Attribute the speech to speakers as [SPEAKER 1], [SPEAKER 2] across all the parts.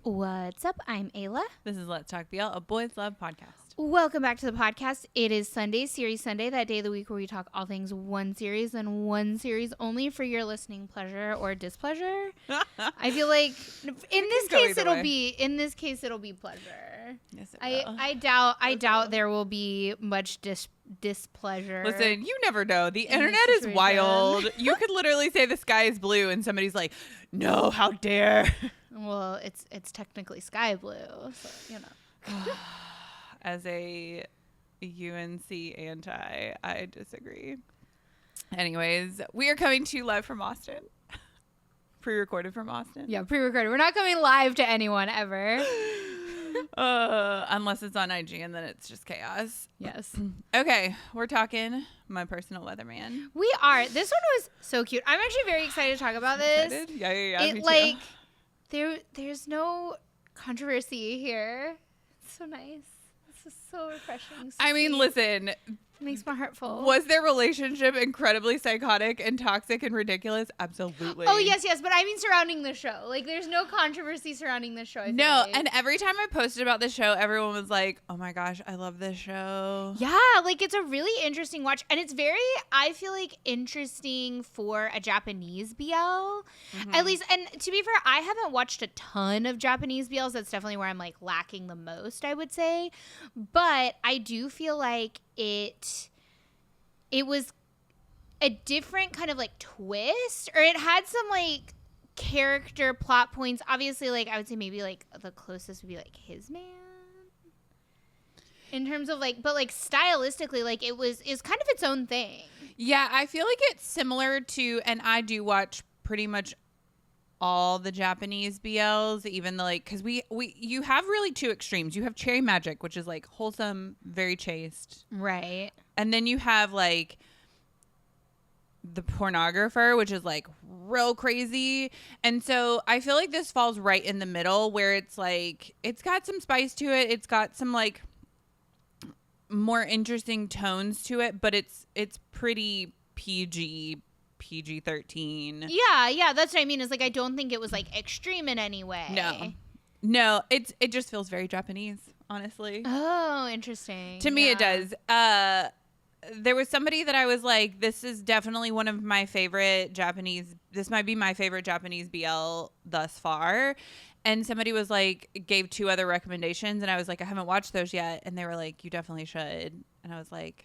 [SPEAKER 1] What's up? I'm Ayla.
[SPEAKER 2] This is Let's Talk BL, a boys love podcast.
[SPEAKER 1] Welcome back to the podcast. It is Sunday, Series Sunday, that day of the week where we talk all things one series and one series only for your listening pleasure or displeasure. I feel like in this case it'll be pleasure.
[SPEAKER 2] Yes, it will.
[SPEAKER 1] I doubt there will be much displeasure.
[SPEAKER 2] Listen, you never know. The internet is wild. You could literally say the sky is blue and somebody's like, "No, how dare."
[SPEAKER 1] Well, it's technically sky blue, so you know.
[SPEAKER 2] As a UNC anti, I disagree. Anyways, we are coming to you live from Austin. Pre-recorded from Austin.
[SPEAKER 1] Yeah, pre-recorded. We're not coming live to anyone ever.
[SPEAKER 2] Unless it's on IG and then it's just chaos.
[SPEAKER 1] Yes.
[SPEAKER 2] Okay, we're talking My Personal Weatherman.
[SPEAKER 1] We are. This one was so cute. I'm actually very excited to talk about this.
[SPEAKER 2] Excited? Yeah.
[SPEAKER 1] It
[SPEAKER 2] me
[SPEAKER 1] like
[SPEAKER 2] too.
[SPEAKER 1] there's no controversy here. It's so nice. This is so refreshing.
[SPEAKER 2] I mean, listen.
[SPEAKER 1] It makes my heart full.
[SPEAKER 2] Was their relationship incredibly psychotic and toxic and ridiculous? Absolutely.
[SPEAKER 1] Oh, yes. But I mean surrounding the show. Like, there's no controversy surrounding the show. I feel like.
[SPEAKER 2] And every time I posted about the show, everyone was like, oh my gosh, I love this show.
[SPEAKER 1] Yeah, like, it's a really interesting watch. And it's very, I feel like, interesting for a Japanese BL. Mm-hmm. At least, and to be fair, I haven't watched a ton of Japanese BLs. That's definitely where I'm, like, lacking the most, I would say. But I do feel like it was a different kind of like twist, or it had some like character plot points. Obviously, like I would say maybe like the closest would be like his man in terms of like, but like stylistically, like it's kind of its own thing.
[SPEAKER 2] Yeah, I feel like it's similar to, and I do watch pretty much all the Japanese BLs, even though like, because you have really two extremes. You have Cherry Magic, which is like wholesome, very chaste,
[SPEAKER 1] right? And
[SPEAKER 2] then you have like the Pornographer, which is like real crazy. And so I feel like this falls right in the middle, where it's like it's got some spice to it, it's got some like more interesting tones to it, but it's pretty PG-13.
[SPEAKER 1] Yeah, that's what I mean. Is like I don't think it was like extreme in any way.
[SPEAKER 2] No, it just feels very Japanese, honestly.
[SPEAKER 1] Oh, interesting.
[SPEAKER 2] To me, it does. There was somebody that I was like, this is definitely one of my favorite Japanese. This might be my favorite Japanese BL thus far. And somebody was like, gave two other recommendations, and I was like, I haven't watched those yet. And they were like, you definitely should. And I was like,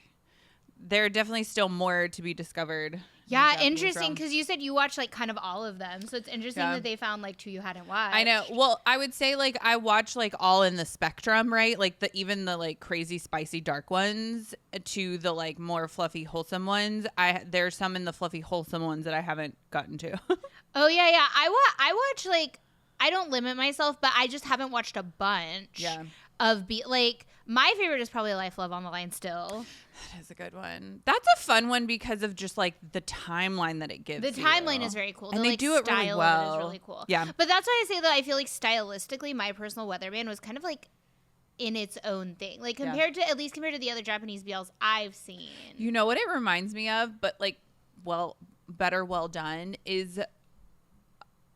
[SPEAKER 2] there are definitely still more to be discovered.
[SPEAKER 1] Yeah, interesting, because you said you watched like kind of all of them, so it's interesting that they found like two you hadn't watched.
[SPEAKER 2] I know. Well, I would say like I watch like all in the spectrum, right? Like even the like crazy spicy dark ones to the like more fluffy wholesome ones. There's some in the fluffy wholesome ones that I haven't gotten to.
[SPEAKER 1] Oh yeah. I watch like, I don't limit myself, but I just haven't watched a bunch of like my favorite is probably Life, Love on the Line still.
[SPEAKER 2] That is a good one. That's a fun one because of just like the timeline that it gives.
[SPEAKER 1] The timeline is very cool.
[SPEAKER 2] And they do it really well.
[SPEAKER 1] Is really cool.
[SPEAKER 2] Yeah.
[SPEAKER 1] But that's why I say that I feel like stylistically, My Personal Weatherman was kind of like in its own thing. Like compared to, at least compared to the other Japanese BLs I've seen.
[SPEAKER 2] You know what it reminds me of, but like, well done, is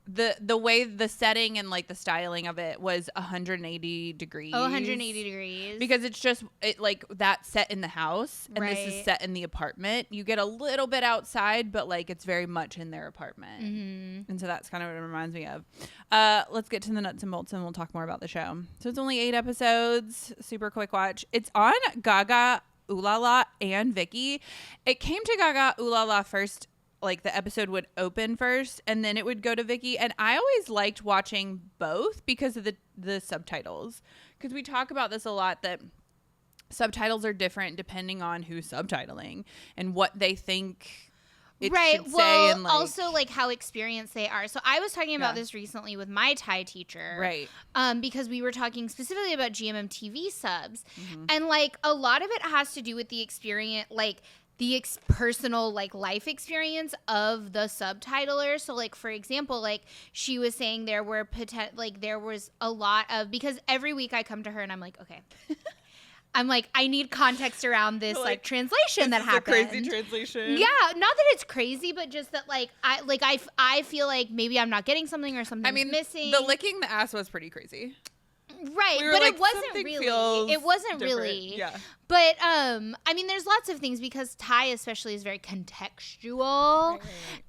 [SPEAKER 2] the way the setting and like the styling of it was 180 degrees.
[SPEAKER 1] Oh, 180 degrees.
[SPEAKER 2] Because it's just like that set in the house and this is set in the apartment. You get a little bit outside, but like it's very much in their apartment. Mm-hmm. And so that's kind of what it reminds me of. Let's get to the nuts and bolts and we'll talk more about the show. So it's only 8 episodes, super quick watch. It's on Gaga, Ulala, and Vicky. It came to Gaga, Ulala first. Like the episode would open first and then it would go to Vicky, and I always liked watching both because of the subtitles, because we talk about this a lot, that subtitles are different depending on who's subtitling and what they think it should say, and like,
[SPEAKER 1] also like how experienced they are. So I was talking about this recently with my Thai teacher,
[SPEAKER 2] right?
[SPEAKER 1] Because we were talking specifically about GMM TV subs, and like a lot of it has to do with the experience, like the personal like life experience of the subtitler. So like, for example, like she was saying there were there was a lot of, because every week I come to her and I'm like, okay, I'm like, I need context around this like translation that happened.
[SPEAKER 2] Crazy translation.
[SPEAKER 1] Yeah, not that it's crazy, but just that like I feel like maybe I'm not getting something or something's missing.
[SPEAKER 2] The licking the ass was pretty crazy.
[SPEAKER 1] Right, but like, it wasn't really. It wasn't
[SPEAKER 2] different.
[SPEAKER 1] really.
[SPEAKER 2] Yeah.
[SPEAKER 1] But I mean, there's lots of things because Thai especially is very contextual, right.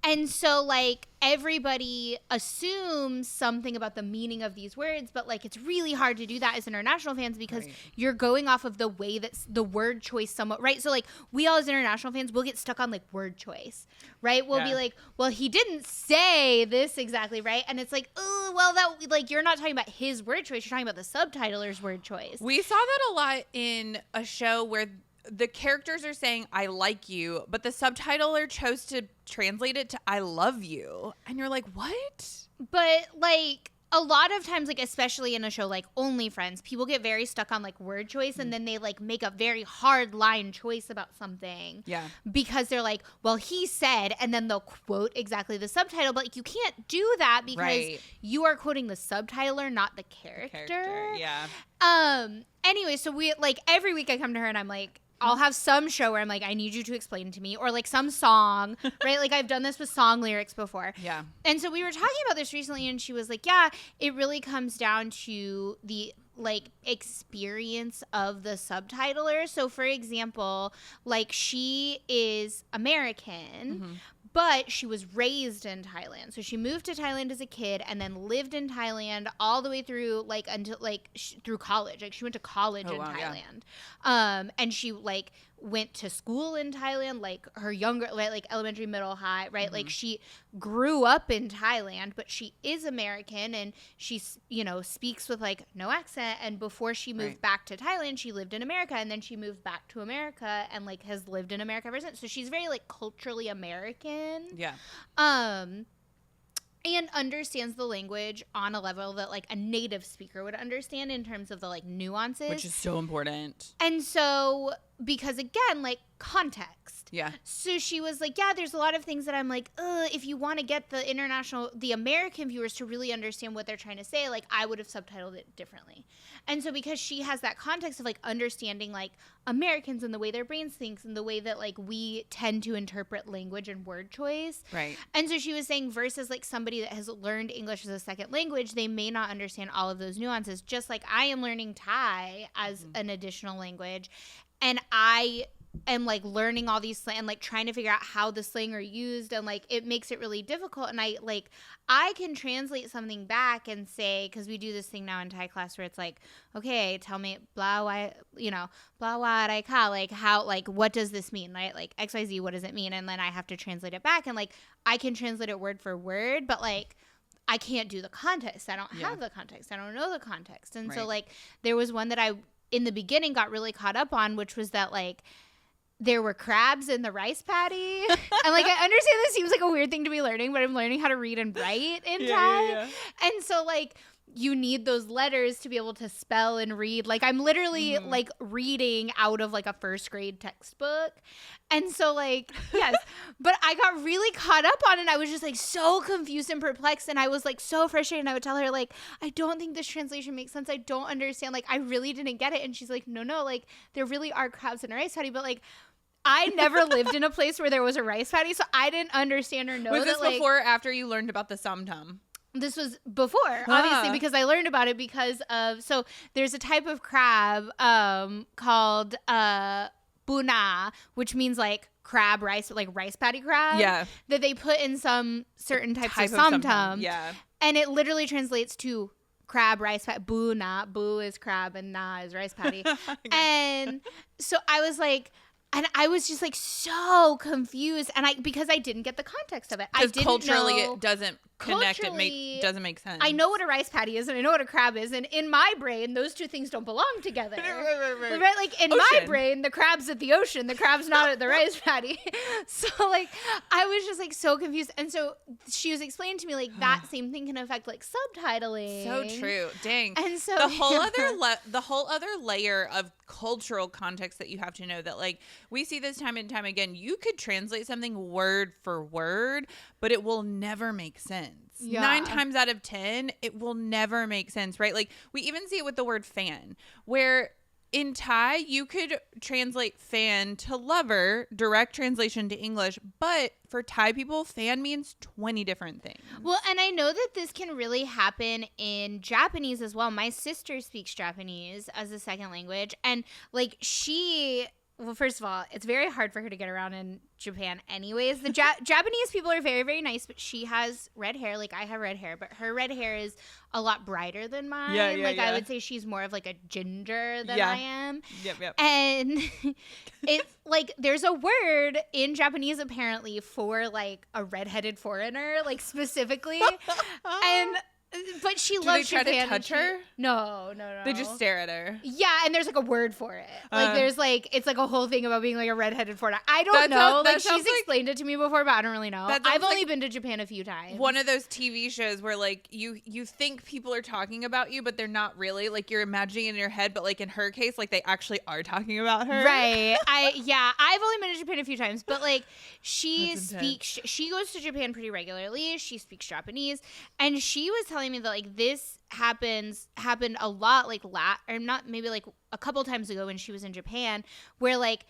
[SPEAKER 1] And so like everybody assumes something about the meaning of these words, but like it's really hard to do that as international fans because you're going off of the way that the word choice somewhat, right? So like we all as international fans will get stuck on like word choice, right? We'll be like, well, he didn't say this exactly, right? And it's like, oh, well, that like you're not talking about his word choice, you're talking about the subtitler's word choice.
[SPEAKER 2] We saw that a lot in a show where the characters are saying I like you, but the subtitler chose to translate it to I love you, and you're like, what?
[SPEAKER 1] But like a lot of times, like especially in a show like Only Friends, people get very stuck on like word choice, and then they like make a very hard line choice about something, because they're like, well, he said, and then they'll quote exactly the subtitle, but like you can't do that because you are quoting the subtitler, not the character. Anyway, so we like every week I come to her and I'm like, I'll have some show where I'm like, I need you to explain to me, or like some song, right? Like I've done this with song lyrics before. Yeah. And so we were talking about this recently, and she was like, yeah, it really comes down to the like experience of the subtitler. So for example, like she is American, but she was raised in Thailand. So she moved to Thailand as a kid and then lived in Thailand all the way through like until like through college. Like she went to college in Thailand. Yeah. And she like went to school in Thailand, like her younger, like elementary, middle, high, right? Like she grew up in Thailand, but she is American and she, you know, speaks with like no accent. And before she moved back to Thailand, she lived in America, and then she moved back to America and like has lived in America ever since. So she's very like culturally American. Yeah. And understands the language on a level that like a native speaker would understand in terms of the like nuances,
[SPEAKER 2] which is so important.
[SPEAKER 1] And so because again, like context. Yeah. So she was like, yeah, there's a lot of things that I'm like, if you want to get the American viewers to really understand what they're trying to say, like I would have subtitled it differently. And so because she has that context of like understanding like Americans and the way their brains think and the way that like we tend to interpret language and word choice. Right. And so she was saying versus like somebody that has learned English as a second language, they may not understand all of those nuances, just like I am learning Thai as an additional language. And I am like learning all these and like trying to figure out how the slang are used, and like it makes it really difficult. And I can translate something back and say, because we do this thing now in Thai class where it's like, okay, tell me blah why, you know, blah why I ka, like how, like what does this mean, right? Like XYZ, what does it mean? And then I have to translate it back, and like I can translate it word for word, but like I can't do the context. I don't have the context. I don't know the context. And so like there was one that I in the beginning got really caught up on, which was that like there were crabs in the rice paddy. And like I understand this seems like a weird thing to be learning, but I'm learning how to read and write in Thai. Yeah. And so like you need those letters to be able to spell and read. Like I'm literally like reading out of like a first grade textbook. And so like, yes, but I got really caught up on it. And I was just like so confused and perplexed. And I was like so frustrated. And I would tell her like, I don't think this translation makes sense. I don't understand. Like I really didn't get it. And she's like, no, like there really are crabs in a rice paddy. But like, I never lived in a place where there was a rice paddy. So I didn't understand or know that.
[SPEAKER 2] Was this before or after you learned about the samtam?
[SPEAKER 1] This was before, obviously, because I learned about it because of, so there's a type of crab called buna, which means like crab rice, like rice paddy crab. Yeah. That they put in some certain types of samtam. Yeah. And it literally translates to crab rice paddy. Buna, bu is crab and na is rice paddy. And so I was like, and I was just like so confused, and because I didn't get the context of it. I didn't
[SPEAKER 2] culturally
[SPEAKER 1] know,
[SPEAKER 2] it doesn't connect. It doesn't make sense.
[SPEAKER 1] I know what a rice paddy is, and I know what a crab is, and in my brain, those two things don't belong together. Right? Like in my brain, the crab's at the ocean, the crab's not at the rice paddy. So like I was just like so confused, and so she was explaining to me like that same thing can affect like subtitling.
[SPEAKER 2] So true. Dang.
[SPEAKER 1] And so
[SPEAKER 2] the whole other layer of cultural context that you have to know, that like we see this time and time again, you could translate something word for word, but it will never make sense. Yeah. 9 times out of 10 it will never make sense, right? Like we even see it with the word fan, where in Thai, you could translate fan to lover, direct translation to English, but for Thai people, fan means 20 different things.
[SPEAKER 1] Well, and I know that this can really happen in Japanese as well. My sister speaks Japanese as a second language, and like well, first of all, it's very hard for her to get around in Japan anyways. The Japanese people are very, very nice, but she has red hair. Like, I have red hair, but her red hair is a lot brighter than mine. Yeah. I would say she's more of like a ginger than I am.
[SPEAKER 2] Yep.
[SPEAKER 1] And it's like there's a word in Japanese apparently for like a redheaded foreigner, like specifically. But she loves Japan.
[SPEAKER 2] Do they try to touch her?
[SPEAKER 1] No.
[SPEAKER 2] They just stare at her.
[SPEAKER 1] Yeah, and there's like a word for it. Like there's like it's like a whole thing about being like a redheaded foreigner. I don't know. Like she's explained it to me before, but I don't really know. I've only been to Japan a few times.
[SPEAKER 2] One of those TV shows where like you think people are talking about you, but they're not really. Like you're imagining it in your head, but like in her case, like they actually are talking about her.
[SPEAKER 1] Right. I've only been to Japan a few times, but like she goes to Japan pretty regularly. She speaks Japanese, and she was telling me that like this happened a lot like or not maybe like a couple times ago when she was in Japan, where like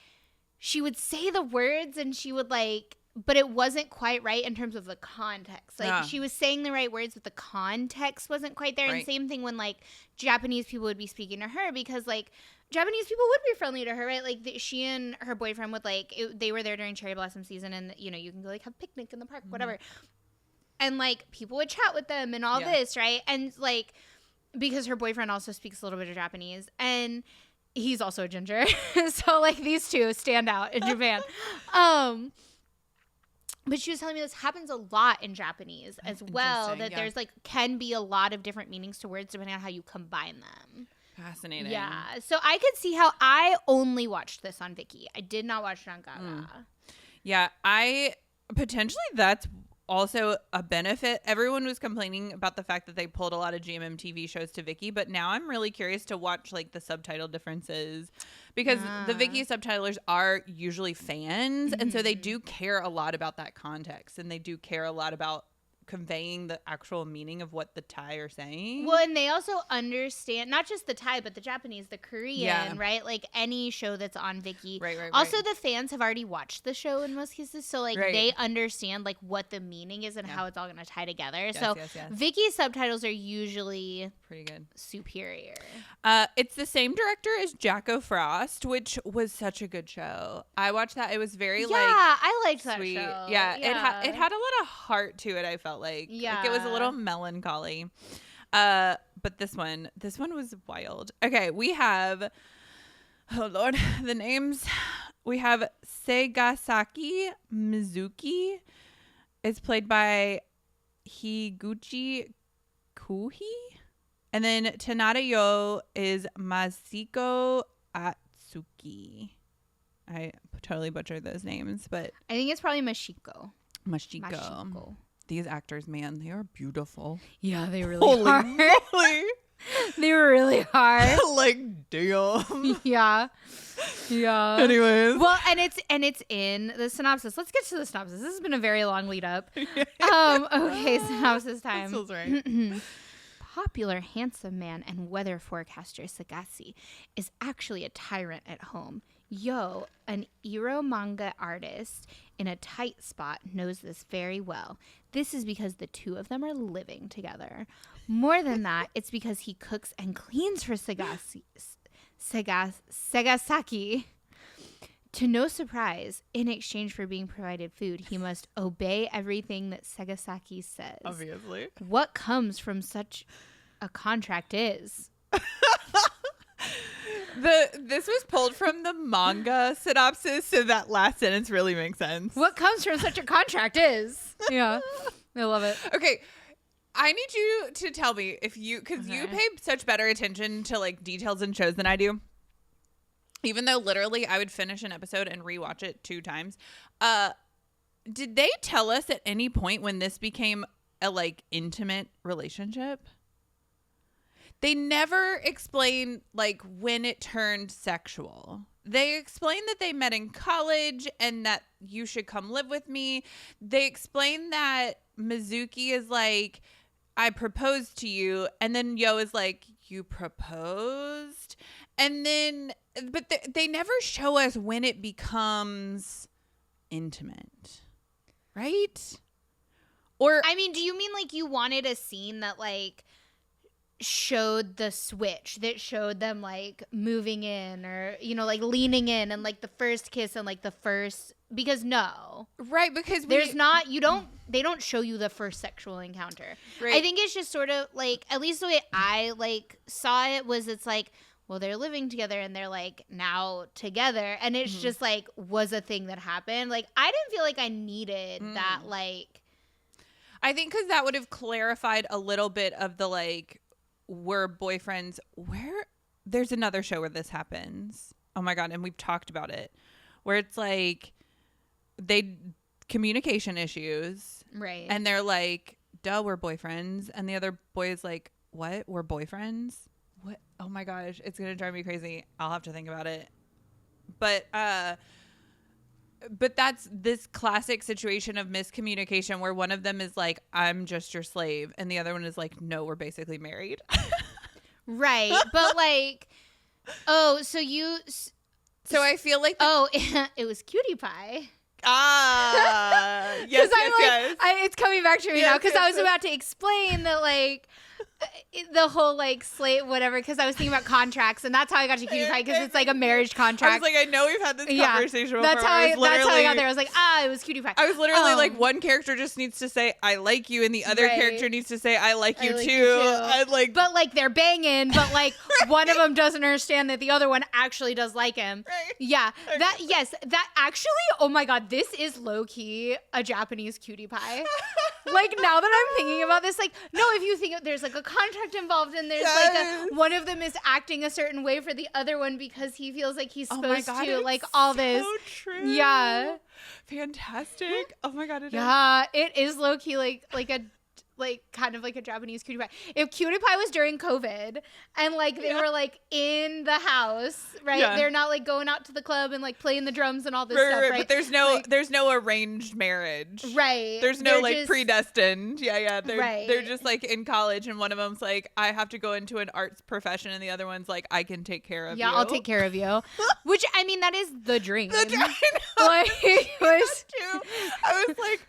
[SPEAKER 1] she would say the words and she would like, but it wasn't quite right in terms of the context. Like she was saying the right words, but the context wasn't quite there. Right. And same thing when like Japanese people would be speaking to her, because like Japanese people would be friendly to her, right? Like she and her boyfriend would like they were there during cherry blossom season, and you know you can go like have a picnic in the park, whatever. And, like, people would chat with them and all this, right? And, like, because her boyfriend also speaks a little bit of Japanese. And he's also a ginger. So, like, these two stand out in Japan. But she was telling me this happens a lot in Japanese as well. That there's, like, can be a lot of different meanings to words depending on how you combine them.
[SPEAKER 2] Fascinating.
[SPEAKER 1] Yeah. So, I could see how I only watched this on Viki. I did not watch it on Gaga.
[SPEAKER 2] Yeah. Potentially that's also a benefit. Everyone was complaining about the fact that they pulled a lot of GMM TV shows to Viki, but now I'm really curious to watch like the subtitle differences, because the Viki subtitlers are usually fans, and so they do care a lot about that context, and they do care a lot about conveying the actual meaning of what the Thai are saying.
[SPEAKER 1] Well, and they also understand not just the Thai, but the Japanese, the Korean, right? Like any show that's on Viki.
[SPEAKER 2] Right.
[SPEAKER 1] Also, the fans have already watched the show in most cases, so like they understand like what the meaning is and how it's all going to tie together. Yes, so Viki subtitles are usually
[SPEAKER 2] pretty good,
[SPEAKER 1] superior.
[SPEAKER 2] It's the same director as Jacko Frost, which was such a good show. I watched that. It was very
[SPEAKER 1] I liked
[SPEAKER 2] sweet.
[SPEAKER 1] That show.
[SPEAKER 2] Yeah. It had a lot of heart to it. I felt like it was a little melancholy. But this one was wild. Okay, we have, oh Lord, the names. We have Segasaki Mizuki. It's played by Higuchi Kuhi. And then Tanada Yo is Masiko Atsuki. I totally butchered those names, but
[SPEAKER 1] I think it's probably Mashiko.
[SPEAKER 2] These actors, man, they are beautiful.
[SPEAKER 1] Yeah, they really are. They really are.
[SPEAKER 2] Like, damn.
[SPEAKER 1] Yeah.
[SPEAKER 2] Anyways.
[SPEAKER 1] Well, and it's in the synopsis. Let's get to the synopsis. This has been a very long lead up. Okay, synopsis time.
[SPEAKER 2] That feels right.
[SPEAKER 1] Popular handsome man and weather forecaster Sagasi is actually a tyrant at home. Yo, an Iro manga artist in a tight spot, knows this very well. This is because the two of them are living together. More than that, it's because he cooks and cleans for Segasaki. To no surprise, in exchange for being provided food, he must obey everything that Segasaki says.
[SPEAKER 2] Obviously.
[SPEAKER 1] What comes from such a contract is...
[SPEAKER 2] This was pulled from the manga synopsis, so that last sentence really makes sense.
[SPEAKER 1] What comes from such a contract is... Yeah, I love it.
[SPEAKER 2] Okay, I need you to tell me if you... Because you pay such better attention to, like, details in shows than I do. Even though literally I would finish an episode and rewatch it 2 times. Did they tell us at any point when this became a, like, intimate relationship? They never explain, like, when it turned sexual. They explain that they met in college and that you should come live with me. They explain that Mizuki is like, I proposed to you. And then Yo is like, you proposed? And then, but they never show us when it becomes intimate, right? Or
[SPEAKER 1] I mean, do you mean like you wanted a scene that like showed the switch, that showed them like moving in, or you know, like leaning in, and like the first kiss and like the first, because no,
[SPEAKER 2] right, because
[SPEAKER 1] there's not, they don't show you the first sexual encounter. Right. I think it's just sort of like, at least the way I like saw it was, it's like, well, they're living together and they're like now together, and it's just like was a thing that happened. Like I didn't feel like I needed that. Like
[SPEAKER 2] I think because that would have clarified a little bit of the like, we're boyfriends. Where there's another show where this happens. Oh my God. And we've talked about it, where it's like communication issues.
[SPEAKER 1] Right.
[SPEAKER 2] And they're like, duh, we're boyfriends. And the other boy is like, what? We're boyfriends? What? Oh my gosh. It's going to drive me crazy. I'll have to think about it. But that's this classic situation of miscommunication where one of them is like, I'm just your slave. And the other one is like, no, we're basically married.
[SPEAKER 1] Right. But like, oh, so
[SPEAKER 2] I feel like.
[SPEAKER 1] It was Cutie Pie.
[SPEAKER 2] Yes,
[SPEAKER 1] yes. It's coming back to me now, because I was about to explain that like the whole like slate whatever, because I was thinking about contracts, and that's how I got to Cutie Pie, because it's like a marriage contract.
[SPEAKER 2] I was like, I know we've had this conversation before.
[SPEAKER 1] That's how I got there. I was like, it was Cutie Pie.
[SPEAKER 2] I was literally like, one character just needs to say I like you, and the other character needs to say I like you too.
[SPEAKER 1] But like they're banging, but like one of them doesn't understand that the other one actually does like him.
[SPEAKER 2] Right.
[SPEAKER 1] Yeah. That actually, oh my God, this is low key a Japanese Cutie Pie. Like now that I'm thinking about this, like, no, if you think there's like a contract involved, and there's like one of them is acting a certain way for the other one because he feels like he's supposed to, like all this.
[SPEAKER 2] So true.
[SPEAKER 1] Yeah.
[SPEAKER 2] Fantastic. Oh my God.
[SPEAKER 1] It is low key like a kind of like a Japanese Cutie Pie. If Cutie Pie was during COVID and like they were like in the house, right? Yeah. They're not like going out to the club and like playing the drums and all this stuff, right?
[SPEAKER 2] But there's no arranged marriage,
[SPEAKER 1] right?
[SPEAKER 2] There's no like predestined. They're just like in college, and one of them's like, I have to go into an arts profession, and the other one's like, I can take care of you.
[SPEAKER 1] Yeah, I'll take care of you. Which I mean, that is the dream.
[SPEAKER 2] Like,
[SPEAKER 1] I
[SPEAKER 2] was like,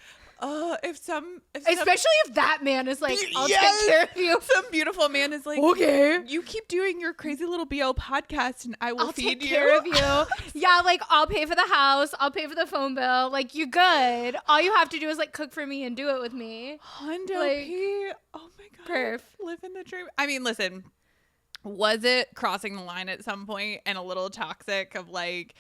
[SPEAKER 2] especially
[SPEAKER 1] if that man is like, I'll take care of you.
[SPEAKER 2] Some beautiful man is like,
[SPEAKER 1] okay,
[SPEAKER 2] you keep doing your crazy little BL podcast, and I'll feed
[SPEAKER 1] take care of you. Yeah, like I'll pay for the house, I'll pay for the phone bill. Like you good. All you have to do is like cook for me and do it with me.
[SPEAKER 2] Hondo
[SPEAKER 1] like,
[SPEAKER 2] P. Oh my God.
[SPEAKER 1] Perf.
[SPEAKER 2] Living the dream. I mean, listen, was it crossing the line at some point and a little toxic of like,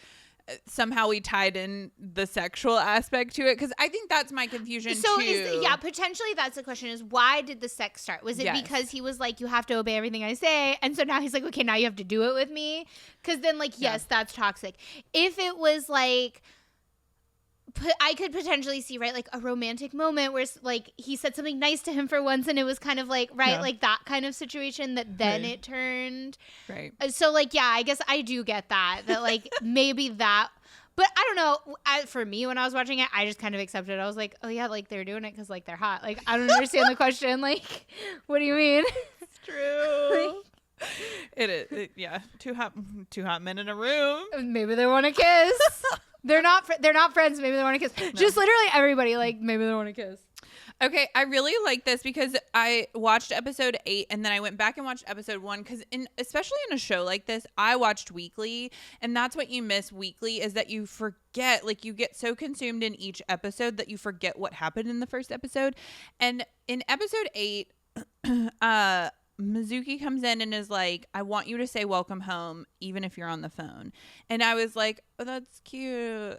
[SPEAKER 2] somehow we tied in the sexual aspect to it? Because I think that's my confusion too.
[SPEAKER 1] Potentially that's the question, is why did the sex start? Was it because he was like, you have to obey everything I say, and so now he's like, okay, now you have to do it with me? Because then like, yes, that's toxic. If it was like, I could potentially see, right, like a romantic moment where like he said something nice to him for once, and it was kind of like, right, like that kind of situation that then it turned.
[SPEAKER 2] Right.
[SPEAKER 1] So like, yeah, I guess I do get that like maybe that, but I don't know. For me, when I was watching it, I just kind of accepted it. I was like, oh yeah, like they're doing it because like they're hot. Like I don't understand the question. Like, what do you mean?
[SPEAKER 2] It's true. It is. Yeah. Two hot men in a room.
[SPEAKER 1] Maybe they want to kiss. They're not friends. Maybe they want to kiss. No. Just literally everybody, like, maybe they want to kiss.
[SPEAKER 2] Okay, I really like this because I watched episode 8 and then I went back and watched episode 1 because especially in a show like this, I watched weekly, and that's what you miss weekly, is that you forget, like you get so consumed in each episode that you forget what happened in the first episode. And in episode 8, Mizuki comes in and is like, I want you to say welcome home even if you're on the phone. And I was like, oh, that's cute.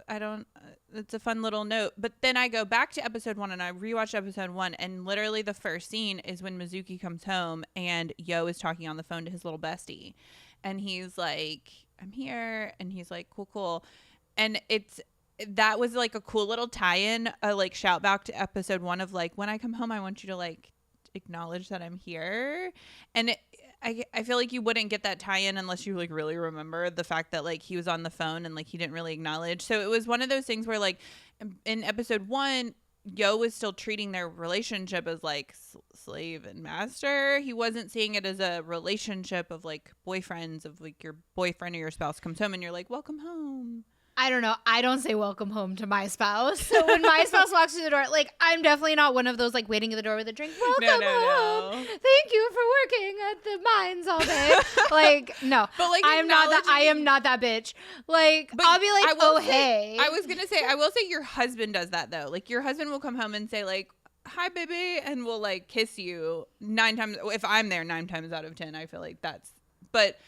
[SPEAKER 2] It's a fun little note. But then I go back to episode 1 and I rewatched episode 1, and literally the first scene is when Mizuki comes home and Yo is talking on the phone to his little bestie. And he's like, I'm here. And he's like, cool. And that was like a cool little tie-in, a like shout back to episode 1 of like, when I come home, I want you to like acknowledge that I'm here. And I feel like you wouldn't get that tie-in unless you like really remember the fact that like he was on the phone and like he didn't really acknowledge. So it was one of those things where like in episode 1 Yo was still treating their relationship as like slave and master. He wasn't seeing it as a relationship of like boyfriends, of like your boyfriend or your spouse comes home and you're like, welcome home.
[SPEAKER 1] I don't know. I don't say welcome home to my spouse. So when my spouse walks through the door, like, I'm definitely not one of those, like, waiting at the door with a drink. Welcome home. Thank you for working at the mines all day. Like, no. But, like, I am not that bitch. Like, I'll be like, hey.
[SPEAKER 2] I was going to say, I will say your husband does that, though. Like, your husband will come home and say, like, hi, baby, and will, like, kiss you 9 times. If I'm there 9 times out of 10, I feel like that's, but...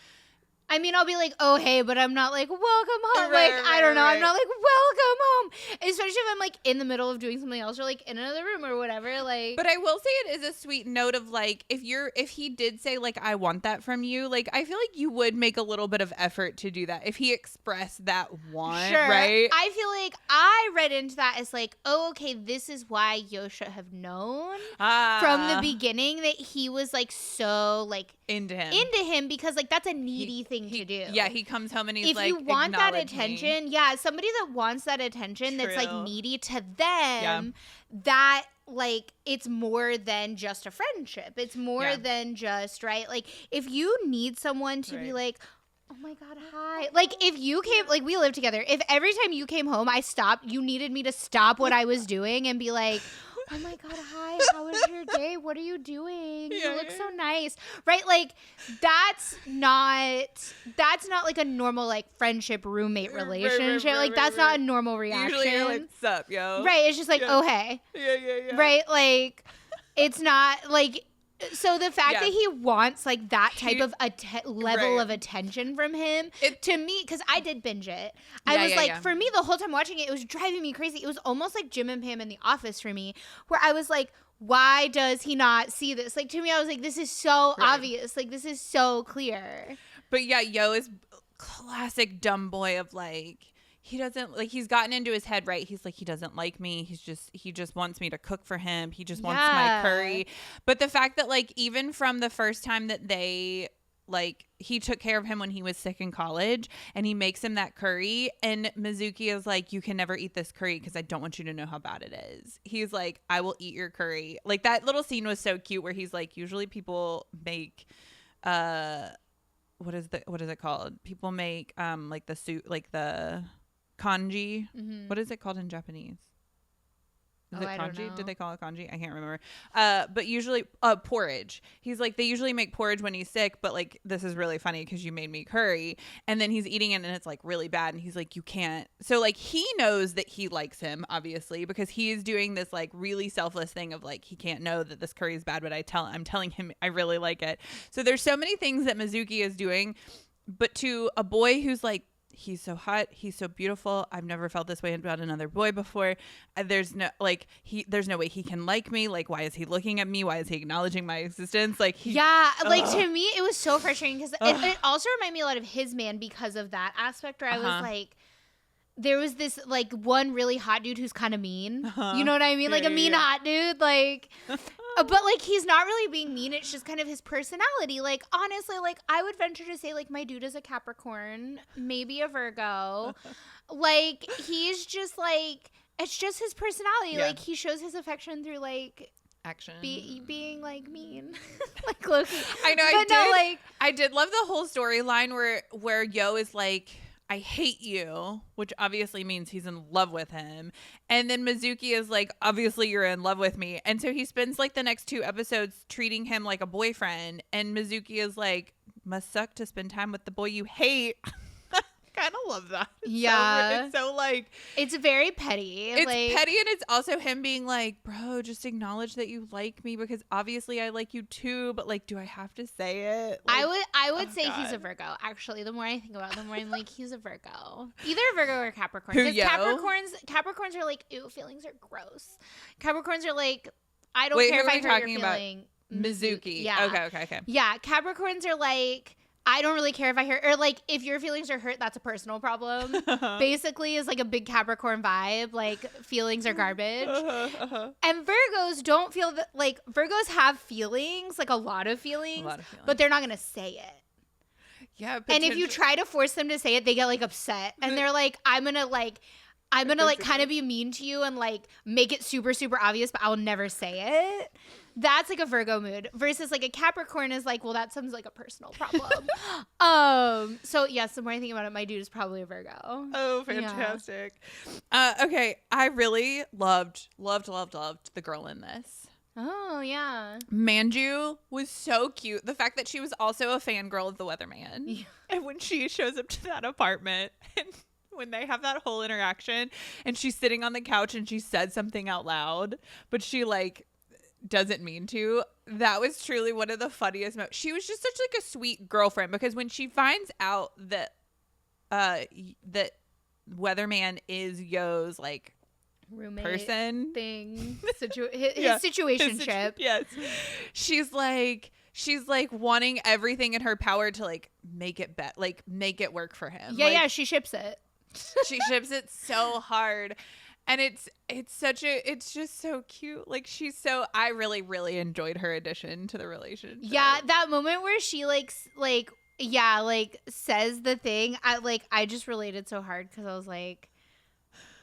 [SPEAKER 1] I mean, I'll be like, oh, hey, but I'm not like, welcome home. I don't know. I'm not like, welcome home. Especially if I'm like in the middle of doing something else or like in another room or whatever. Like,
[SPEAKER 2] but I will say it is a sweet note of like, if he did say like, I want that from you, like, I feel like you would make a little bit of effort to do that. If he expressed that want,
[SPEAKER 1] sure.
[SPEAKER 2] Right?
[SPEAKER 1] I feel like I read into that as like, oh, okay, this is why Yo should have known from the beginning that he was like so like
[SPEAKER 2] into him
[SPEAKER 1] because like that's a needy thing to do.
[SPEAKER 2] Yeah, he comes home and he's
[SPEAKER 1] if
[SPEAKER 2] like,
[SPEAKER 1] you want that attention, somebody that wants that attention that's like needy to them, that like it's more than just a friendship. It's more than just, right? Like if you need someone to be like, oh my God, hi. Like if you came, like we live together, if every time you came home, you needed me to stop what I was doing and be like, oh my God, hi, how was your day? What are you doing? You look so nice. Right? Like that's not like a normal like friendship roommate relationship. Like that's not a normal reaction.
[SPEAKER 2] Usually you're like, what's up, yo?
[SPEAKER 1] Right. It's just like, oh hey.
[SPEAKER 2] Yeah.
[SPEAKER 1] Right? Like it's not like, so the fact that he wants like that type of level of attention from him, to me, because I did binge it, I was like, for me, the whole time watching it, it was driving me crazy. It was almost like Jim and Pam in The Office for me, where I was like, why does he not see this? Like to me, I was like, this is so obvious. Like this is so clear.
[SPEAKER 2] But yeah, Yo is classic dumb boy of like, he doesn't like, he's gotten into his head, right? He's like, he doesn't like me. He just wants me to cook for him. He just wants my curry. But the fact that like, even from the first time that they like, he took care of him when he was sick in college and he makes him that curry. And Mizuki is like, you can never eat this curry because I don't want you to know how bad it is. He's like, I will eat your curry. Like that little scene was so cute where he's like, usually people make, what is it called? People make, like the soup, like the kanji. What is it called in Japanese? Is it kanji? Did they call it kanji? I can't remember. But usually porridge. He's like, they usually make porridge when he's sick, but like, this is really funny because you made me curry. And then he's eating it and it's like really bad. And he's like, you can't. So like, he knows that he likes him, obviously, because he's doing this like really selfless thing of like, he can't know that this curry is bad, but I'm telling him I really like it. So there's so many things that Mizuki is doing, but to a boy who's like, he's so hot, he's so beautiful, I've never felt this way about another boy before, there's no way he can like me, like why is he looking at me, why is he acknowledging my existence, like
[SPEAKER 1] like to me it was so frustrating because it also reminded me a lot of His Man because of that aspect where I was like, there was this like one really hot dude who's kind of mean, you know what I mean, like a mean hot dude, like but like he's not really being mean, it's just kind of his personality. Like honestly, like I would venture to say like my dude is a Capricorn, maybe a Virgo. Like he's just like, it's just his personality. Like he shows his affection through like
[SPEAKER 2] action,
[SPEAKER 1] being like mean. Like Loki.
[SPEAKER 2] I know, I did love the whole storyline where Yo is like, I hate you, which obviously means he's in love with him. And then Mizuki is like, obviously you're in love with me. And so he spends like the next 2 episodes treating him like a boyfriend. And Mizuki is like, must suck to spend time with the boy you hate. Kind of love that. It's so like,
[SPEAKER 1] it's very petty.
[SPEAKER 2] It's like, petty, and it's also him being like, bro, just acknowledge that you like me because obviously I like you too, but like, do I have to say it? Like,
[SPEAKER 1] I would say he's a Virgo. Actually, the more I think about it, the more I'm like, he's a Virgo. Either a Virgo or Capricorn. Because Capricorns are like, ew, feelings are gross. Capricorns are like, I don't care if I hurt your feeling.
[SPEAKER 2] Mizuki.
[SPEAKER 1] Yeah.
[SPEAKER 2] Okay.
[SPEAKER 1] Yeah, Capricorns are like, I don't really care if I hurt, or like if your feelings are hurt, that's a personal problem. Basically, is like a big Capricorn vibe. Like feelings are garbage. And Virgos don't feel that. Like Virgos have feelings, like a lot of feelings, but they're not gonna say it.
[SPEAKER 2] Yeah.
[SPEAKER 1] And if you try to force them to say it, they get like upset, and they're like, I'm gonna like. I'm going to like kind of be mean to you and like make it super, super obvious, but I'll never say it. That's like a Virgo mood versus like a Capricorn is like, well, that sounds like a personal problem. So yes, the more I think about it, my dude is probably a Virgo.
[SPEAKER 2] Oh, fantastic. Yeah. Okay. I really loved the girl in this.
[SPEAKER 1] Oh, yeah.
[SPEAKER 2] Manju was so cute. The fact that she was also a fangirl of the Weatherman. Yeah. And when she shows up to that apartment and when they have that whole interaction and she's sitting on the couch and she said something out loud, but she like doesn't mean to. That was truly one of the funniest moments. She was just such like a sweet girlfriend because when she finds out that that Weatherman is Yo's like roommate person
[SPEAKER 1] thing, his situationship.
[SPEAKER 2] Yes, she's like wanting everything in her power to like make it make it work for him.
[SPEAKER 1] Yeah, yeah, she ships it.
[SPEAKER 2] She ships it so hard. And it's just so cute. Like I really, really enjoyed her addition to the relationship.
[SPEAKER 1] Yeah, that moment where she says the thing, I just related so hard because I was like,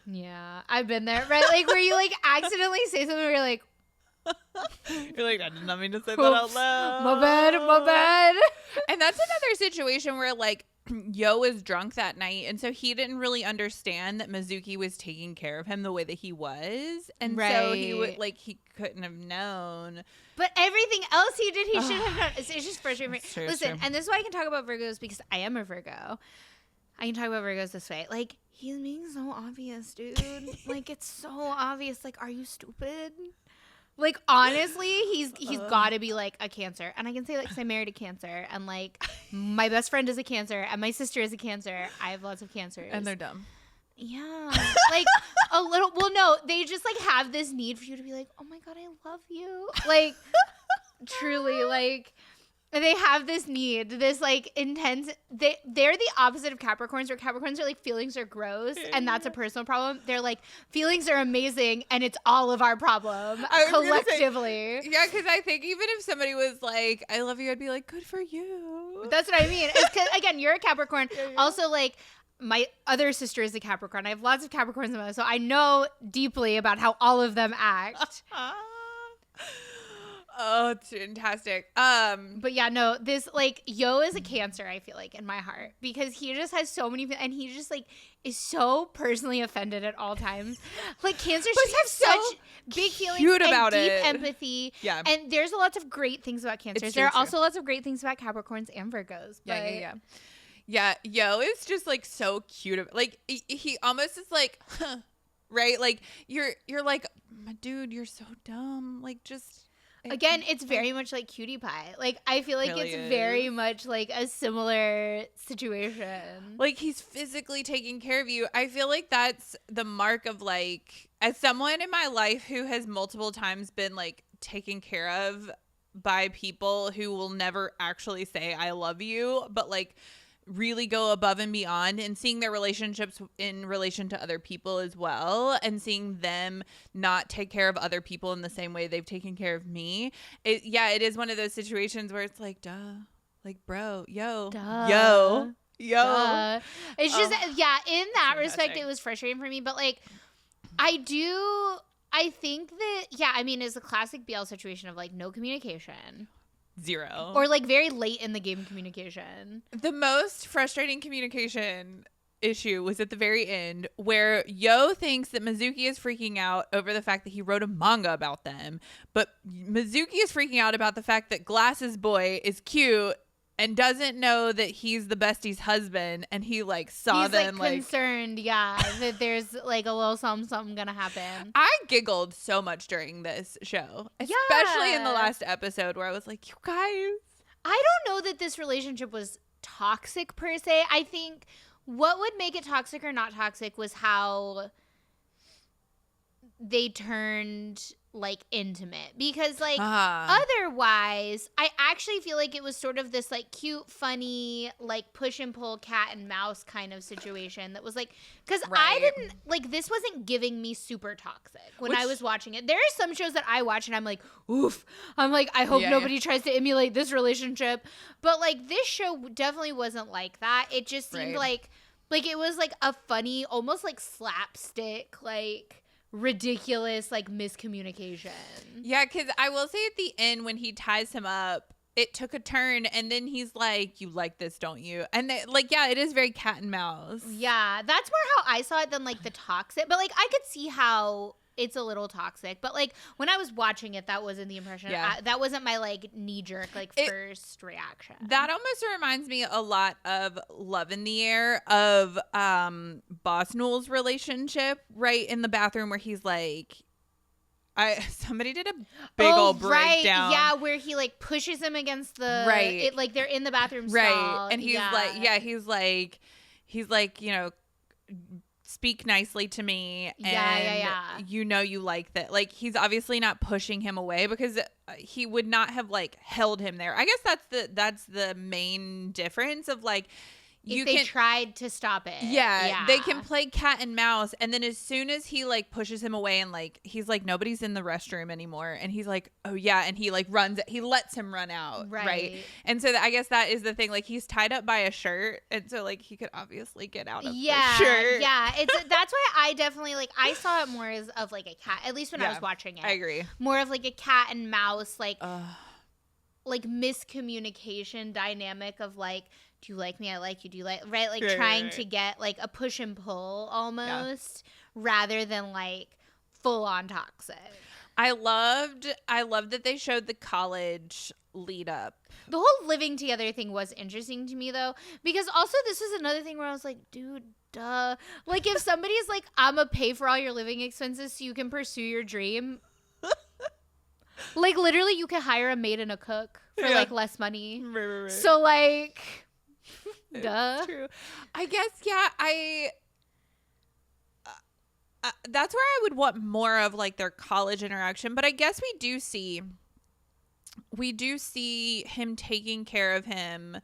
[SPEAKER 1] yeah, I've been there, right? Like where you like accidentally say something where you're like,
[SPEAKER 2] I did not mean to say that out loud.
[SPEAKER 1] My bad.
[SPEAKER 2] And that's another situation where like Yo was drunk that night, and so he didn't really understand that Mizuki was taking care of him the way that he was, and so he couldn't have known.
[SPEAKER 1] But everything else he did, he should have known. It's just frustrating. Listen, and this is why I can talk about Virgos because I am a Virgo. I can talk about Virgos this way. Like he's being so obvious, dude. Like it's so obvious. Like, are you stupid? Like, honestly, he's got to be, like, a Cancer. And I can say, like, 'cause I married a Cancer. And, like, my best friend is a Cancer. And my sister is a Cancer. I have lots of Cancers.
[SPEAKER 2] And they're dumb.
[SPEAKER 1] Yeah. Like, a little. Well, no. They just, like, have this need for you to be like, oh, my God, I love you. Like, truly, like. They have this need, this like intense. They're the opposite of Capricorns, where Capricorns are like feelings are gross, and that's a personal problem. They're like feelings are amazing, and it's all of our problem collectively.
[SPEAKER 2] Yeah, because I think even if somebody was like, "I love you," I'd be like, "Good for you."
[SPEAKER 1] That's what I mean. It's 'cause, again, you're a Capricorn. Yeah. Also, like my other sister is a Capricorn. I have lots of Capricorns in my life, so I know deeply about how all of them act.
[SPEAKER 2] Oh, it's fantastic.
[SPEAKER 1] But yeah, no, this like Yo is a Cancer, I feel like, in my heart, because he just has so many and he just like is so personally offended at all times. Like Cancers just have such big feelings and deep empathy. Yeah. And there's lots of great things about Cancers. There are also lots of great things about Capricorns and Virgos. But
[SPEAKER 2] Yeah, Yo is just like so cute. Like he almost is like, right? Like you're like, dude, you're so dumb. Like just.
[SPEAKER 1] Again, it's very much like Cutie Pie. Like, I feel like it's very much like a similar situation.
[SPEAKER 2] Like, he's physically taking care of you. I feel like that's the mark of, like, as someone in my life who has multiple times been, like, taken care of by people who will never actually say, I love you, but, like, really go above and beyond, and seeing their relationships in relation to other people as well, and seeing them not take care of other people in the same way they've taken care of me. It is one of those situations where it's like, duh, like, bro, yo. Duh.
[SPEAKER 1] It's just, in that respect, it was frustrating for me, but like, I think that, it's a classic BL situation of like no communication.
[SPEAKER 2] Zero.
[SPEAKER 1] Or like very late in the game communication.
[SPEAKER 2] The most frustrating communication issue was at the very end, where Yo thinks that Mizuki is freaking out over the fact that he wrote a manga about them, but Mizuki is freaking out about the fact that Glasses Boy is cute and doesn't know that he's the bestie's husband, and he like saw them like
[SPEAKER 1] concerned, that there's like a little something gonna happen.
[SPEAKER 2] I giggled so much during this show, especially in the last episode where I was like, you guys.
[SPEAKER 1] I don't know that this relationship was toxic per se. I think what would make it toxic or not toxic was how they turned like intimate, because like otherwise I actually feel like it was sort of this like cute, funny, like push and pull cat and mouse kind of situation that was like, because I didn't like, this wasn't giving me super toxic when I was watching it. There are some shows that I watch and I'm like, oof, I'm like, I hope nobody tries to emulate this relationship, but like this show definitely wasn't like that. It just seemed like Like, it was, like, a funny, almost, like, slapstick, like, ridiculous, like, miscommunication.
[SPEAKER 2] Yeah, because I will say at the end when he ties him up, it took a turn, and then he's like, you like this, don't you? And like, yeah, it is very cat and mouse.
[SPEAKER 1] Yeah, that's more how I saw it than, like, the toxic. But, like, I could see how it's a little toxic. But, like, when I was watching it, that wasn't the impression.
[SPEAKER 2] Yeah.
[SPEAKER 1] That wasn't my, like, knee-jerk, like, first reaction.
[SPEAKER 2] That almost reminds me a lot of Love in the Air, of Boss Newell's relationship, right in the bathroom where he's like, somebody did a big old breakdown.
[SPEAKER 1] Yeah, where he like pushes him against the it, like they're in the bathroom stall.
[SPEAKER 2] And he's like, you know, speak nicely to me, and you know you like that. Like, he's obviously not pushing him away, because he would not have like held him there. I guess that's the main difference of like,
[SPEAKER 1] if they tried to stop it.
[SPEAKER 2] Yeah, they can play cat and mouse, and then as soon as he like pushes him away and like he's like, nobody's in the restroom anymore, and he's like, oh yeah, and he like he lets him run out, right? And so I guess that is the thing, like, he's tied up by a shirt, and so like he could obviously get out of the shirt.
[SPEAKER 1] Yeah, that's why I definitely like, I saw it more as of like a cat, at least when I was watching it.
[SPEAKER 2] I agree.
[SPEAKER 1] More of like a cat and mouse, like miscommunication dynamic of like, do you like me? I like you. Do you like, right? Like trying to get like a push and pull almost, rather than like full on toxic.
[SPEAKER 2] I loved that they showed the college lead up.
[SPEAKER 1] The whole living together thing was interesting to me though, because also this is another thing where I was like, dude, duh. Like, if somebody's like, I'm gonna pay for all your living expenses so you can pursue your dream. Like, literally you can hire a maid and a cook for like less money. Right. So like, duh.
[SPEAKER 2] True. I guess, yeah, that's where I would want more of like their college interaction, but I guess we do see him taking care of him.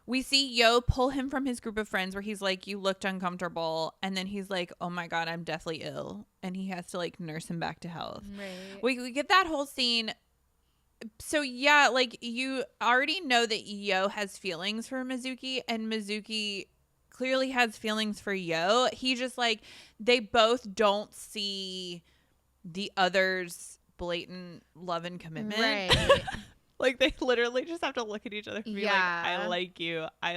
[SPEAKER 2] We see Yo pull him from his group of friends where he's like, you looked uncomfortable, and then he's like, oh my god, I'm deathly ill, and he has to like nurse him back to health. Right. We get that whole scene. So yeah, like, you already know that Yo has feelings for Mizuki, and Mizuki clearly has feelings for Yo. He just like, they both don't see the other's blatant love and commitment. Right. Like, they literally just have to look at each other and be like, I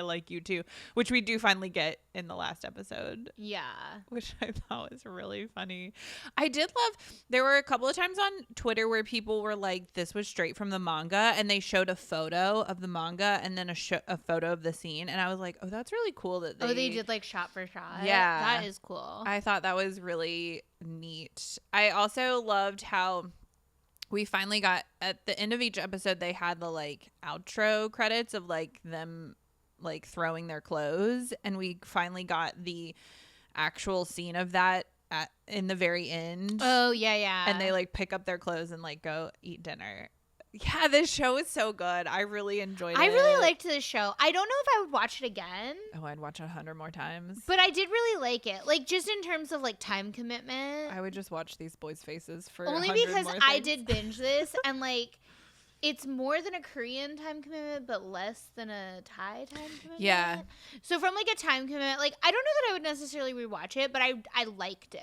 [SPEAKER 2] like you too, which we do finally get in the last episode. Yeah. Which I thought was really funny. I did love, there were a couple of times on Twitter where people were like, this was straight from the manga, and they showed a photo of the manga and then a photo of the scene, and I was like, oh, that's really cool that they
[SPEAKER 1] did like shot for shot.
[SPEAKER 2] Yeah.
[SPEAKER 1] That is cool.
[SPEAKER 2] I thought that was really neat. I also loved how we finally got, at the end of each episode, they had the like outro credits of like them like throwing their clothes, and we finally got the actual scene of that in the very end.
[SPEAKER 1] Oh yeah.
[SPEAKER 2] And they like pick up their clothes and like go eat dinner. Yeah, this show is so good. I really enjoyed it.
[SPEAKER 1] I really liked this show. I don't know if I would watch it again.
[SPEAKER 2] Oh, I'd watch it 100 more times.
[SPEAKER 1] But I did really like it. Like, just in terms of like time commitment.
[SPEAKER 2] I would just watch these boys' faces for
[SPEAKER 1] only because I did binge this, and like, it's more than a Korean time commitment, but less than a Thai time commitment.
[SPEAKER 2] Yeah.
[SPEAKER 1] So from like a time commitment, like, I don't know that I would necessarily rewatch it, but I liked it.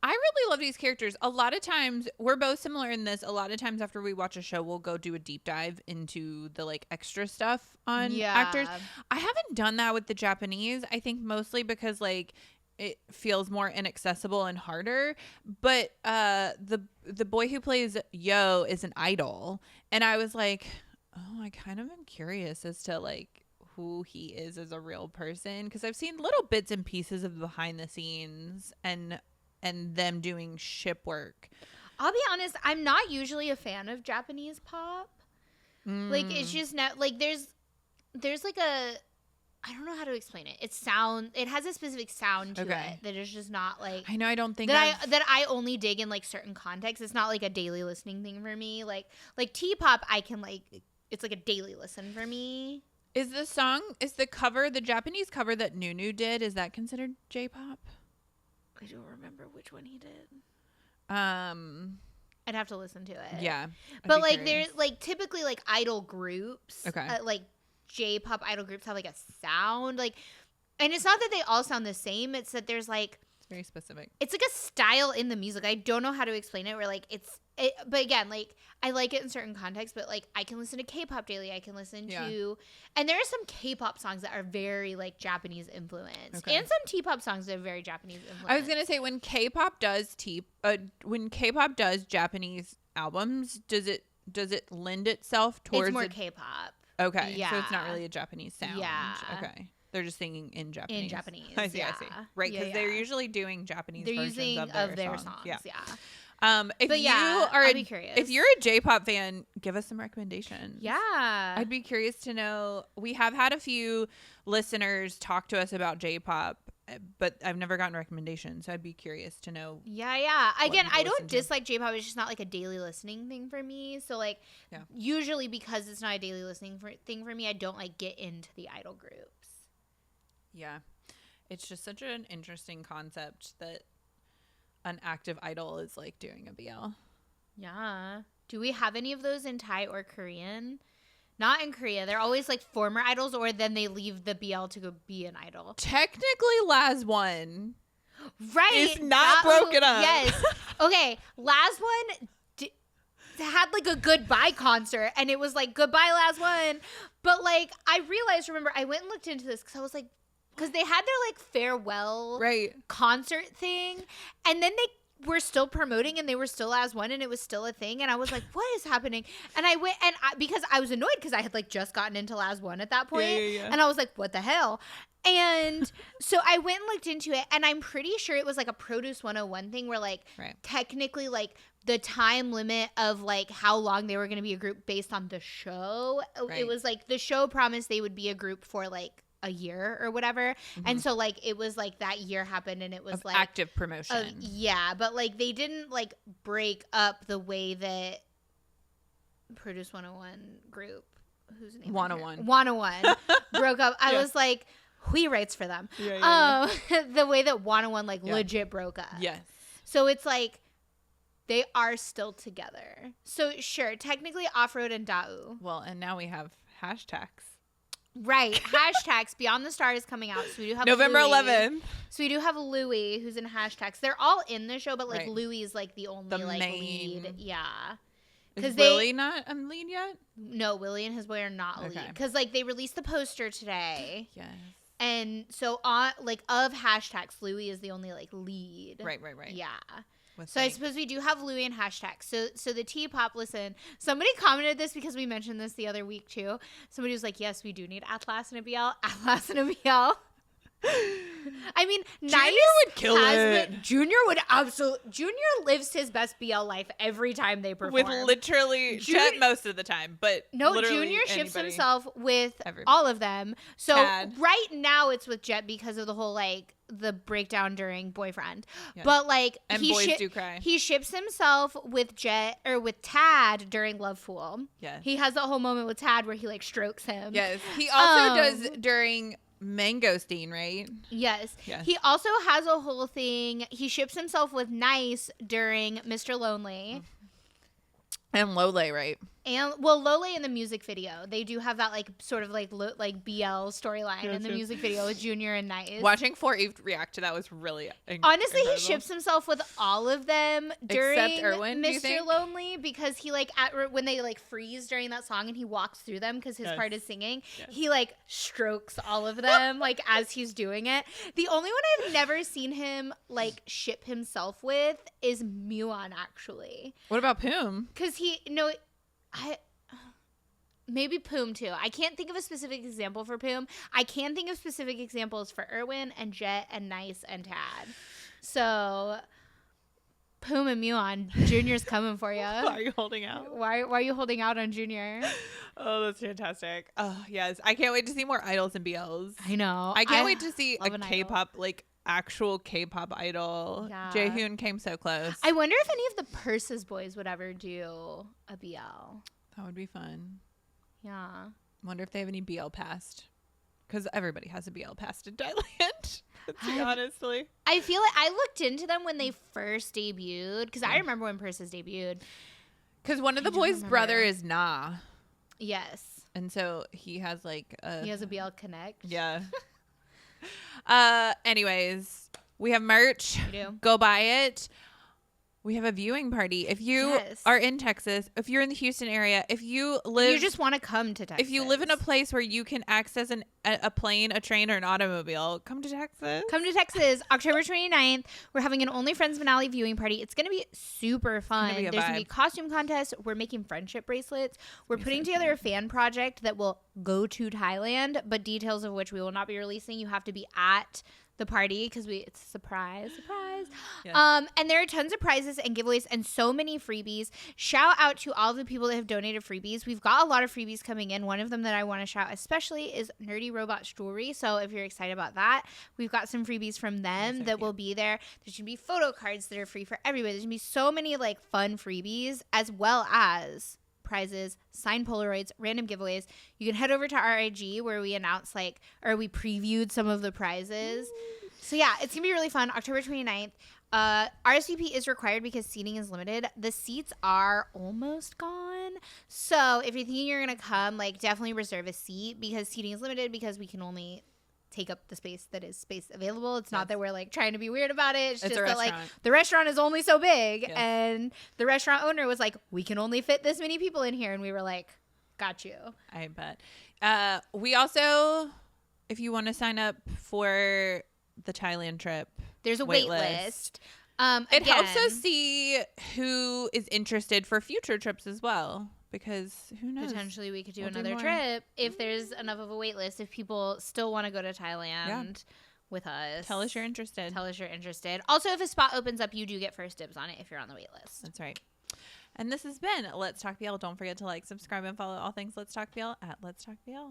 [SPEAKER 2] I really love these characters. A lot of times, we're both similar in this. A lot of times after we watch a show, we'll go do a deep dive into the like extra stuff on actors. I haven't done that with the Japanese. I think mostly because like it feels more inaccessible and harder. But the boy who plays Yo is an idol, and I was like, oh, I kind of am curious as to like who he is as a real person, because I've seen little bits and pieces of behind the scenes and them doing ship work.
[SPEAKER 1] I'll be honest, I'm not usually a fan of Japanese pop. Like, it's just not like there's like a, I don't know how to explain it. It has a specific sound to it that is just not like,
[SPEAKER 2] I know, I don't think
[SPEAKER 1] that I only dig in like certain contexts. It's not like a daily listening thing for me. Like T-pop, I can like, it's like a daily listen for me.
[SPEAKER 2] Is the Japanese cover that Nunu did, is that considered J-pop?
[SPEAKER 1] I don't remember which one he did. I'd have to listen to it.
[SPEAKER 2] Yeah.
[SPEAKER 1] But like, there's like typically like idol groups. Okay. Like J-pop idol groups have like a sound. Like, And it's not that they all sound the same. It's that there's like
[SPEAKER 2] It's very specific.
[SPEAKER 1] It's like a style in the music. I don't know how to explain it. Where like but again, like I like it in certain contexts. But like I can listen to K-pop daily. I can listen to, and there are some K-pop songs that are very like Japanese influenced, and some T-pop songs that are very Japanese influenced.
[SPEAKER 2] I was gonna say when K-pop does Japanese albums, does it lend itself towards
[SPEAKER 1] it's more K-pop?
[SPEAKER 2] Okay, so it's not really a Japanese sound.
[SPEAKER 1] Yeah.
[SPEAKER 2] Okay. They're just singing in Japanese.
[SPEAKER 1] In Japanese,
[SPEAKER 2] I see. Right, because they're usually doing Japanese versions of their songs. Yeah.
[SPEAKER 1] I'd be curious.
[SPEAKER 2] If you're a J-pop fan, give us some recommendations.
[SPEAKER 1] Yeah.
[SPEAKER 2] I'd be curious to know. We have had a few listeners talk to us about J-pop, but I've never gotten recommendations, so I'd be curious to know.
[SPEAKER 1] Yeah. Again, I don't dislike J-pop. It's just not like a daily listening thing for me. So like, usually because it's not a daily listening thing for me, I don't like get into the idol groups.
[SPEAKER 2] Yeah. It's just such an interesting concept that an active idol is like doing a BL.
[SPEAKER 1] Yeah. Do we have any of those in Thai or Korean? Not in Korea. They're always like former idols, or then they leave the BL to go be an idol.
[SPEAKER 2] Technically, last one
[SPEAKER 1] is
[SPEAKER 2] not broken up.
[SPEAKER 1] Yes. Okay. Last one had like a goodbye concert, and it was like goodbye last one. But like I realized, remember, I went and looked into this because I was like, because they had their like farewell concert thing, and then they were still promoting, and they were still as one, and it was still a thing, and I was like, what is happening? And I went, and because I was annoyed because I had like just gotten into Last One at that point, and I was like, what the hell? And so I went and looked into it, and I'm pretty sure it was like a Produce 101 thing where like technically like the time limit of like how long they were going to be a group based on the show. It was like the show promised they would be a group for like a year or whatever, and so like it was like that year happened, and it was like
[SPEAKER 2] active promotion.
[SPEAKER 1] But like they didn't like break up the way that Produce 101 group, whose name 101 broke up. I was like, who writes for them? The way that 101 like legit broke up.
[SPEAKER 2] Yes.
[SPEAKER 1] So it's like they are still together. So sure, technically Off-Road and Da'u.
[SPEAKER 2] Well, and now we have hashtags.
[SPEAKER 1] Right. Hashtags. Beyond the Stars is coming out. So we do have
[SPEAKER 2] November
[SPEAKER 1] Louis.
[SPEAKER 2] 11th.
[SPEAKER 1] So we do have Louis, who's in Hashtags. They're all in the show, but like Louis is like the only
[SPEAKER 2] main
[SPEAKER 1] lead. Yeah.
[SPEAKER 2] Is Willie not a lead yet?
[SPEAKER 1] No, Willie and his boy are not a lead. Because like they released the poster today.
[SPEAKER 2] Yes.
[SPEAKER 1] And so on like of Hashtags, Louis is the only like lead.
[SPEAKER 2] Right.
[SPEAKER 1] Yeah. So I suppose we do have Louis and Hashtags. So the T-pop, listen, somebody commented this because we mentioned this the other week too. Somebody was like, yes, we do need Atlas and a BL. Atlas and a BL. I mean,
[SPEAKER 2] Junior would kill it.
[SPEAKER 1] Junior would Junior lives his best BL life every time they perform.
[SPEAKER 2] With literally Jet most of the time, but
[SPEAKER 1] no, Junior ships himself with all of them. So right now it's with Jet because of the whole like the breakdown during Boyfriend. Yeah. But like
[SPEAKER 2] and boys do cry.
[SPEAKER 1] He ships himself with Jet or with Tad during Love Fool.
[SPEAKER 2] Yes.
[SPEAKER 1] He has that whole moment with Tad where he like strokes him.
[SPEAKER 2] Yes. He also does during Mangosteen, right?
[SPEAKER 1] Yes. He also has a whole thing. He ships himself with Nice during Mr. Lonely.
[SPEAKER 2] And Lole, right?
[SPEAKER 1] And Lole in the music video, they do have that like sort of like BL storyline in the music video with Junior and Nice.
[SPEAKER 2] Watching 4Eve react to that was really
[SPEAKER 1] honestly
[SPEAKER 2] incredible.
[SPEAKER 1] He ships himself with all of them during
[SPEAKER 2] Erwin,
[SPEAKER 1] Mr. Lonely because he like when they like freeze during that song and he walks through them because his part is singing, he like strokes all of them like as he's doing it. The only one I've never seen him like ship himself with is Muon actually.
[SPEAKER 2] What about Poom?
[SPEAKER 1] Because maybe Poom too. I can't think of a specific example for Poom. I can think of specific examples for Erwin and Jet and Nice and Tad. So Poom and Muon, Junior's coming for you.
[SPEAKER 2] Why are you holding out?
[SPEAKER 1] Why are you holding out on Junior?
[SPEAKER 2] Oh, that's fantastic. Oh, yes. I can't wait to see more idols and BLs.
[SPEAKER 1] I know.
[SPEAKER 2] I can't wait to see a K-pop, like actual K-pop idol. Yeah. Jaehoon came so close.
[SPEAKER 1] I wonder if any of the Purses boys would ever do a BL.
[SPEAKER 2] That would be fun.
[SPEAKER 1] Yeah.
[SPEAKER 2] Wonder if they have any BL past. Because everybody has a BL past in Thailand. Honestly.
[SPEAKER 1] I feel like I looked into them when they first debuted. Because I remember when Purses debuted.
[SPEAKER 2] Because one of the boys' brother is Na.
[SPEAKER 1] Yes.
[SPEAKER 2] And so he has like
[SPEAKER 1] he has a BL Connect.
[SPEAKER 2] Yeah. Anyways, we have merch.
[SPEAKER 1] We do.
[SPEAKER 2] Go buy it. We have a viewing party. If you are in Texas, if you're in the Houston area, if you
[SPEAKER 1] just want to come to Texas.
[SPEAKER 2] If you live in a place where you can access a plane, a train, or an automobile, come to Texas.
[SPEAKER 1] Come to Texas, October 29th. We're having an Only Friends finale viewing party. It's going to be super fun. There's going to be a costume contest. We're making friendship bracelets. We're putting together a fan project that will go to Thailand, but details of which we will not be releasing. You have to be at the party because it's a surprise. Yes. And there are tons of prizes and giveaways and so many freebies. Shout out to all the people that have donated freebies. We've got a lot of freebies coming in. One of them that I want to shout especially is Nerdy Robots Jewelry. So if you're excited about that, we've got some freebies from them that will be there. There's gonna be photo cards that are free for everybody. There's gonna be so many like fun freebies as well as prizes, signed Polaroids, random giveaways. You can head over to our IG where we announce we previewed some of the prizes. So yeah, it's gonna be really fun. October 29th. RSVP is required because seating is limited. The seats are almost gone. So if you're thinking you're gonna come, definitely reserve a seat because seating is limited because we can only take up the space that is space available. It's not that we're trying to be weird about it. It's just that the restaurant is only so big. Yes. And the restaurant owner was like, we can only fit this many people in here. And we were like, got you.
[SPEAKER 2] I bet. We also, if you want to sign up for the Thailand trip,
[SPEAKER 1] there's a wait list.
[SPEAKER 2] It helps us see who is interested for future trips as well. Because who knows?
[SPEAKER 1] Potentially we could do another trip if there's enough of a wait list. If people still want to go to Thailand with us.
[SPEAKER 2] Tell us you're interested.
[SPEAKER 1] Also, if a spot opens up, you do get first dibs on it if you're on the wait list.
[SPEAKER 2] That's right. And this has been Let's Talk BL. Don't forget to subscribe, and follow all things Let's Talk BL at Let's Talk BL.